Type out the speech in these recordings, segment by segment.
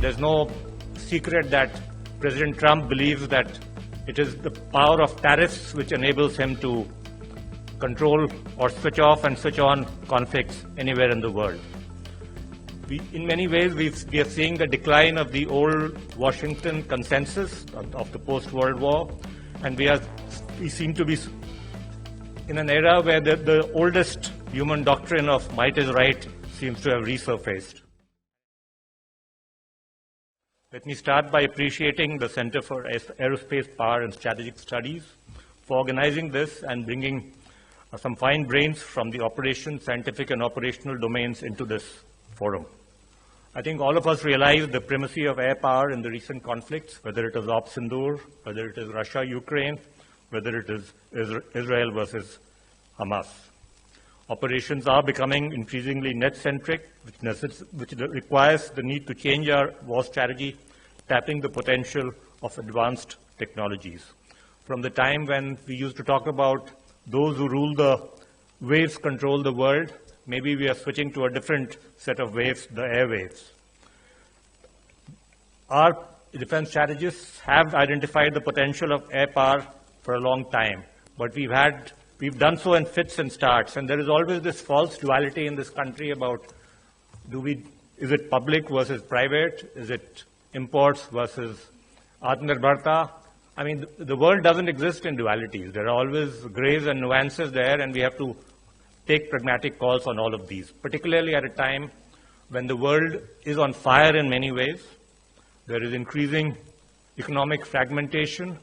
there's no secret that President Trump believes that it is the power of tariffs which enables him to control or switch off and switch on conflicts anywhere in the world. In many ways, we are seeing the decline of the old Washington consensus of the post-World War, and we seem to be in an era where the oldest human doctrine of might is right seems to have resurfaced. Let me start by appreciating the Center for Aerospace Power and Strategic Studies for organizing this and bringing some fine brains from the scientific and operational domains into this forum. I think all of us realize the primacy of air power in the recent conflicts, whether it is Operation Sindoor, whether it is Russia-Ukraine, whether it is Israel versus Hamas. Operations are becoming increasingly net-centric, which requires the need to change our war strategy, tapping the potential of advanced technologies. From the time when we used to talk about those who rule the waves control the world, maybe we are switching to a different set of waves, the airwaves. Our defense strategists have identified the potential of air power for a long time, but we've done so in fits and starts, and there is always this false duality in this country about is it public versus private, is it imports versus Atmanirbhar Bharat. I mean, the world doesn't exist in dualities. There are always grays and nuances there, and we have to take pragmatic calls on all of these, particularly at a time when the world is on fire in many ways. There is increasing economic fragmentation.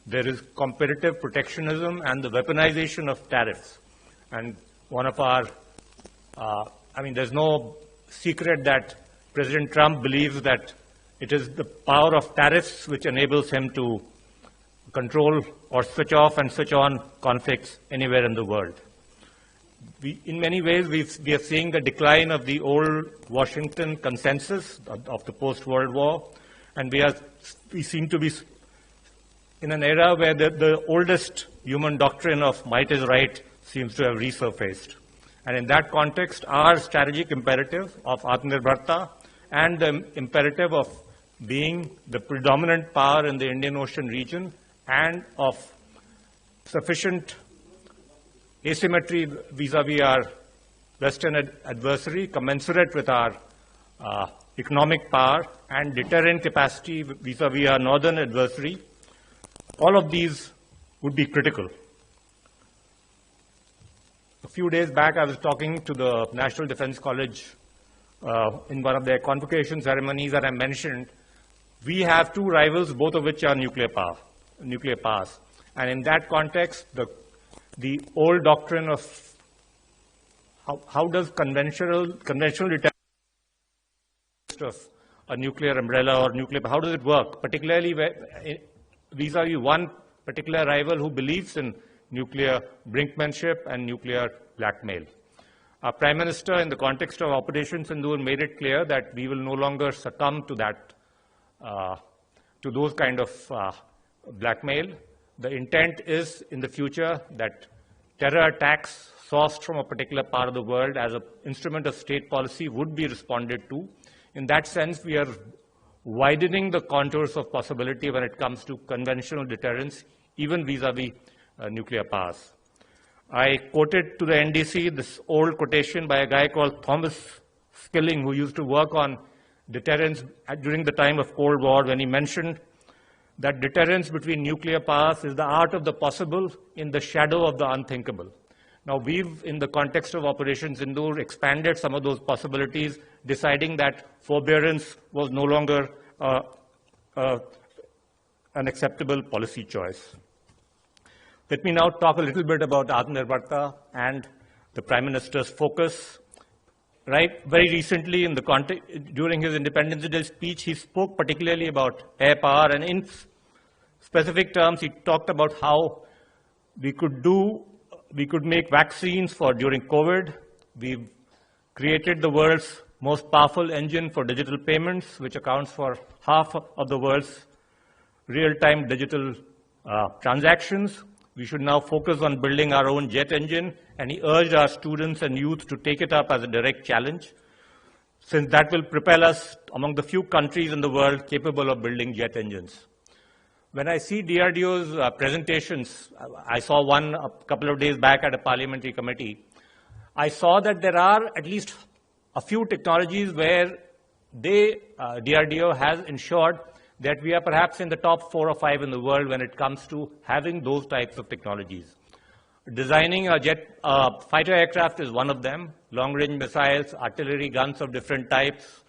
There is competitive protectionism and the weaponization of tariffs. And there's no secret that President Trump believes that it is the power of tariffs which enables him to control or switch off and switch on conflicts anywhere in the world. In many ways, we are seeing the decline of the old Washington consensus of the post-World War, and we seem to be in an era where the oldest human doctrine of might is right seems to have resurfaced. And in that context, our strategic imperative of Atmanirbhar Bharat and the imperative of being the predominant power in the Indian Ocean region and of sufficient asymmetry vis-à-vis our Western adversary, commensurate with our economic power and deterrent capacity vis-à-vis our northern adversary, all of these would be critical. A few days back, I was talking to the National Defense College in one of their convocation ceremonies, and I mentioned we have two rivals, both of which are nuclear powers. And in that context, the old doctrine of how does conventional deterrence of a nuclear umbrella or nuclear, how does it work, particularly vis-à-vis one particular rival who believes in nuclear brinkmanship and nuclear blackmail. Our Prime Minister, in the context of Operation Sindoor, made it clear that we will no longer succumb to that, to those kind of blackmail. The intent is, in the future, that terror attacks sourced from a particular part of the world as an instrument of state policy would be responded to. In that sense, we are widening the contours of possibility when it comes to conventional deterrence, even vis-à-vis nuclear powers. I quoted to the NDC this old quotation by a guy called Thomas Skilling, who used to work on deterrence during the time of Cold War, when he mentioned that deterrence between nuclear powers is the art of the possible in the shadow of the unthinkable. Now, we've, in the context of Operation Sindoor, expanded some of those possibilities, deciding that forbearance was no longer an acceptable policy choice. Let me now talk a little bit about Atmanirbhar Bharat and the Prime Minister's focus. Right, very recently, during his Independence Day speech, he spoke particularly about air power, and in specific terms, he talked about how we could make vaccines during COVID. We've created the world's most powerful engine for digital payments, which accounts for half of the world's real-time digital transactions. We should now focus on building our own jet engine, and he urged our students and youth to take it up as a direct challenge. since that will propel us among the few countries in the world capable of building jet engines. When I see DRDO's presentations, I saw one a couple of days back at a parliamentary committee, I saw that there are at least a few technologies where DRDO has ensured that we are perhaps in the top 4 or 5 in the world when it comes to having those types of technologies. Designing a fighter aircraft is one of them, long-range missiles, artillery guns of different types,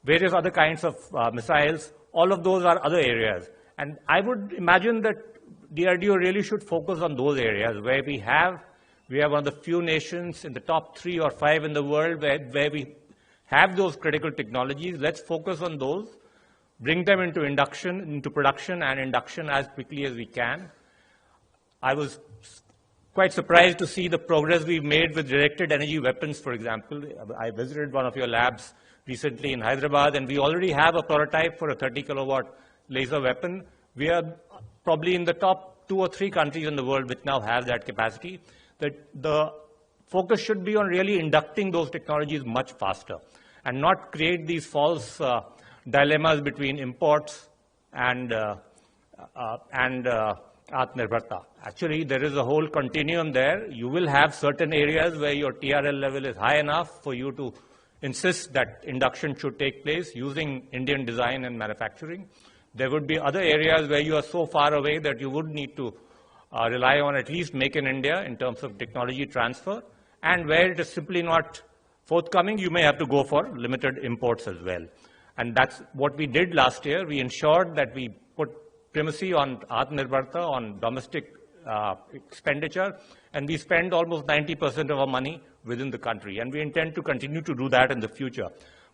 various other kinds of missiles, all of those are other areas. And I would imagine that DRDO really should focus on those areas where we are one of the few nations in the top 3 or 5 in the world where we have those critical technologies. Let's focus on those, bring them into production and induction as quickly as we can. I was quite surprised to see the progress we've made with directed energy weapons, for example. I visited one of your labs recently in Hyderabad, and we already have a prototype for a 30 kilowatt laser weapon. We are probably in the top 2 or 3 countries in the world which now have that capacity. The focus should be on really inducting those technologies much faster and not create these false dilemmas between imports and Atmanirbharta. Actually, there is a whole continuum there. You will have certain areas where your TRL level is high enough for you to insist that induction should take place using Indian design and manufacturing. There would be other areas where you are so far away that you would need to rely on at least Make in India in terms of technology transfer. And where it is simply not forthcoming, you may have to go for limited imports as well. And that's what we did last year. We ensured that we put primacy on Atmanirbharta, on domestic expenditure, and we spend almost 90% of our money within the country. And we intend to continue to do that in the future.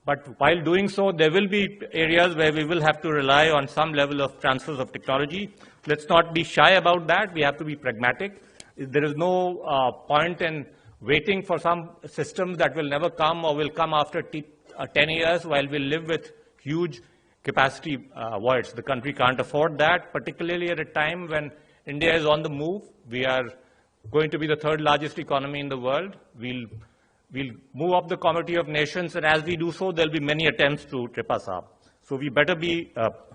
But while doing so, there will be areas where we will have to rely on some level of transfers of technology. Let's not be shy about that. We have to be pragmatic. There is no point in waiting for some systems that will never come or will come after 10 years while we live with huge capacity voids. The country can't afford that, particularly at a time when India is on the move. We are going to be the 3rd largest economy in the world. We'll move up the Committee of Nations, and as we do so, there'll be many attempts to trip us up. So we better be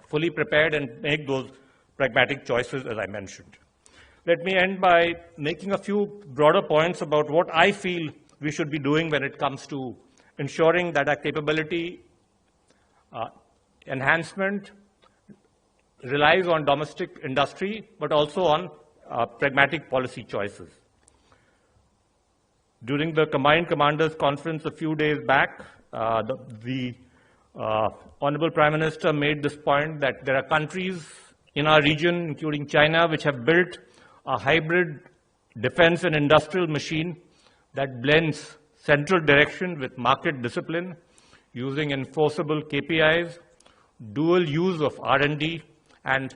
fully prepared and make those pragmatic choices, as I mentioned. Let me end by making a few broader points about what I feel we should be doing when it comes to ensuring that our capability enhancement relies on domestic industry, but also on pragmatic policy choices. During the Combined Commanders Conference a few days back, the Honorable Prime Minister made this point that there are countries in our region, including China, which have built a hybrid defense and industrial machine that blends central direction with market discipline, using enforceable KPIs, dual use of R&D, and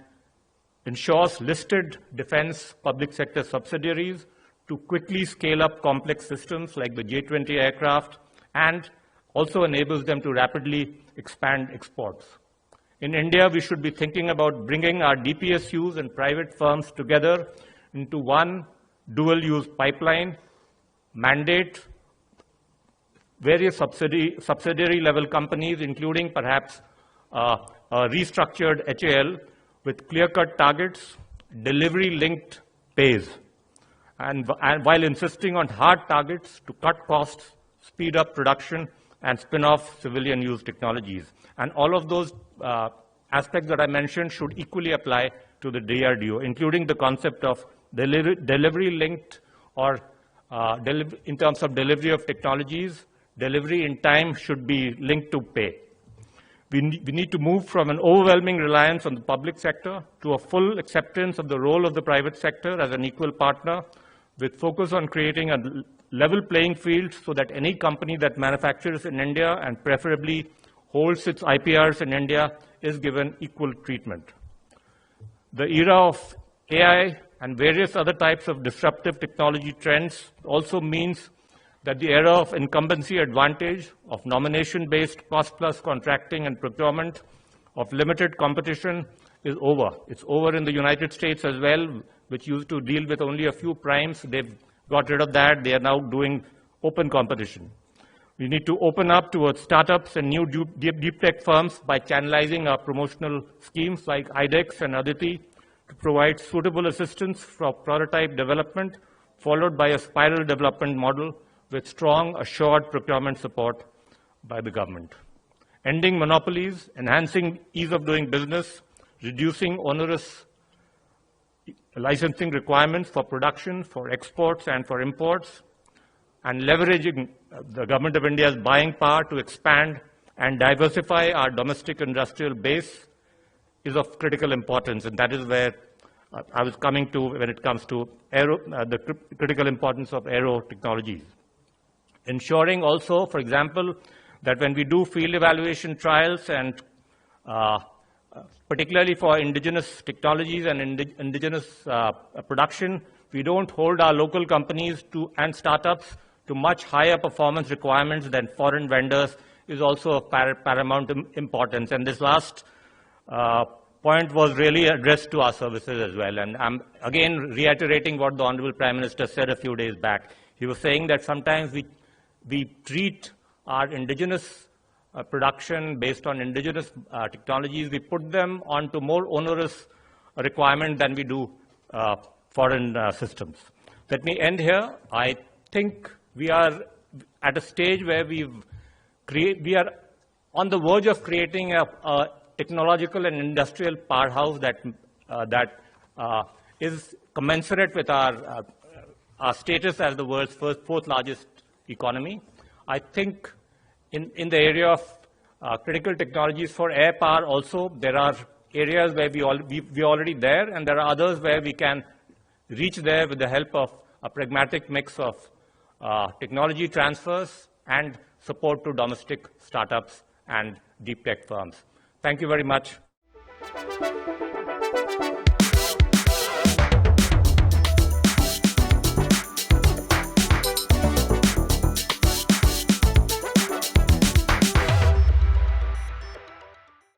ensures listed defense public sector subsidiaries to quickly scale up complex systems like the J-20 aircraft, and also enables them to rapidly expand exports. In India, we should be thinking about bringing our DPSUs and private firms together into one dual-use pipeline, mandate various subsidiary-level companies, including perhaps a restructured HAL with clear-cut targets, delivery-linked pays, and while insisting on hard targets to cut costs, speed up production, and spin off civilian-use technologies. And all of those aspects that I mentioned should equally apply to the DRDO, including the concept of delivery-linked or in terms of delivery of technologies, delivery in time should be linked to pay. We need to move from an overwhelming reliance on the public sector to a full acceptance of the role of the private sector as an equal partner, with focus on creating a level playing field so that any company that manufactures in India and preferably holds its IPRs in India is given equal treatment. The era of AI and various other types of disruptive technology trends also means that the era of incumbency advantage, of nomination-based cost-plus contracting and procurement, of limited competition is over. It's over in the United States as well, which used to deal with only a few primes. They've got rid of that. They are now doing open competition. We need to open up towards startups and new deep tech firms by channelizing our promotional schemes like IDEX and Aditi to provide suitable assistance for prototype development, followed by a spiral development model with strong, assured procurement support by the government. Ending monopolies, enhancing ease of doing business, reducing onerous licensing requirements for production, for exports, and for imports, and leveraging the Government of India's buying power to expand and diversify our domestic industrial base is of critical importance, and that is where I was coming to when it comes to the critical importance of aero technologies. Ensuring also, for example, that when we do field evaluation trials and particularly for indigenous technologies and indigenous production, we don't hold our local companies and startups to much higher performance requirements than foreign vendors is also of paramount importance. And this last point was really addressed to our services as well. And I'm again reiterating what the Honorable Prime Minister said a few days back. He was saying that sometimes we treat our indigenous production based on indigenous technologies, we put them onto more onerous requirement than we do foreign systems. Let me end here. I think we are at a stage where we are on the verge of creating a technological and industrial powerhouse that is commensurate with our status as the world's fourth largest economy. I think in the area of critical technologies for air power also, there are areas where we are already there, and there are others where we can reach there with the help of a pragmatic mix of technology transfers and support to domestic startups and deep tech firms. Thank you very much.